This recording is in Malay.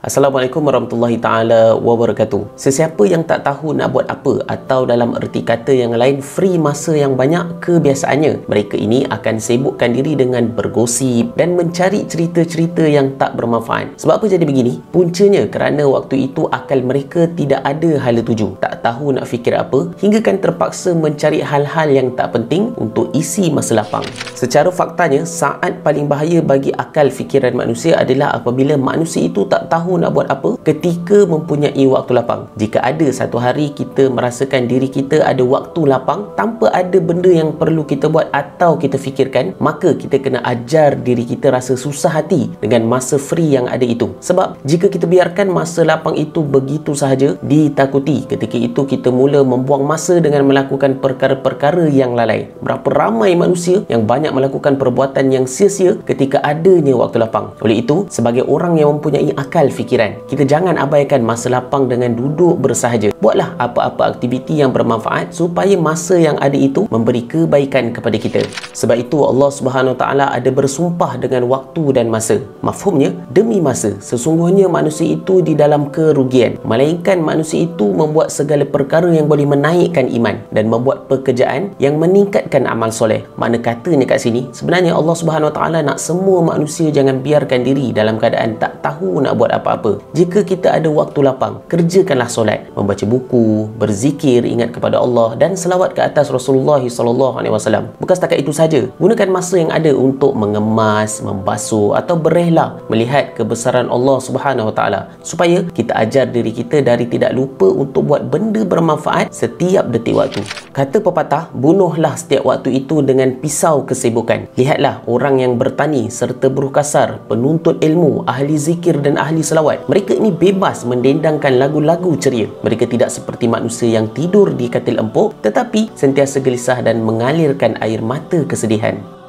Assalamualaikum warahmatullahi ta'ala wabarakatuh. Sesiapa yang tak tahu nak buat apa, atau dalam erti kata yang lain free masa yang banyak, kebiasaannya mereka ini akan sibukkan diri dengan bergosip dan mencari cerita-cerita yang tak bermanfaat. Sebab apa jadi begini? Puncanya kerana waktu itu akal mereka tidak ada hala tuju, tak tahu nak fikir apa, hingga kan terpaksa mencari hal-hal yang tak penting untuk isi masa lapang. Secara faktanya, saat paling bahaya bagi akal fikiran manusia adalah apabila manusia itu tak tahu nak buat apa ketika mempunyai waktu lapang. Jika ada satu hari kita merasakan diri kita ada waktu lapang tanpa ada benda yang perlu kita buat atau kita fikirkan, maka kita kena ajar diri kita rasa susah hati dengan masa free yang ada itu. Sebab jika kita biarkan masa lapang itu begitu sahaja, ditakuti ketika itu kita mula membuang masa dengan melakukan perkara-perkara yang lalai. Berapa ramai manusia yang banyak melakukan perbuatan yang sia-sia ketika adanya waktu lapang. Oleh itu, sebagai orang yang mempunyai akal fikiran, kita jangan abaikan masa lapang dengan duduk bersahaja. Buatlah apa-apa aktiviti yang bermanfaat supaya masa yang ada itu memberi kebaikan kepada kita. Sebab itu Allah Subhanahu Wa Taala ada bersumpah dengan waktu dan masa. Mafhumnya, demi masa, sesungguhnya manusia itu di dalam kerugian, melainkan manusia itu membuat segala perkara yang boleh menaikkan iman dan membuat pekerjaan yang meningkatkan amal soleh. Makna katanya kat sini, sebenarnya Allah Subhanahu Wa Taala nak semua manusia jangan biarkan diri dalam keadaan tak tahu nak buat apa-apa. Jika kita ada waktu lapang, kerjakanlah solat, membaca buku, berzikir, ingat kepada Allah dan selawat ke atas Rasulullah SAW. Bukan setakat itu saja, gunakan masa yang ada untuk mengemas, membasuh atau berehlah melihat kebesaran Allah Subhanahu Wa Taala, supaya kita ajar diri kita dari tidak lupa untuk buat benda bermanfaat setiap detik waktu. Kata pepatah, bunuhlah setiap waktu itu dengan pisau kesibukan. Lihatlah orang yang bertani serta buruh kasar, penuntut ilmu, ahli zikir dan ahli selawat. Mereka ini bebas mendendangkan lagu-lagu ceria. Mereka tidak seperti manusia yang tidur di katil empuk, tetapi sentiasa gelisah dan mengalirkan air mata kesedihan.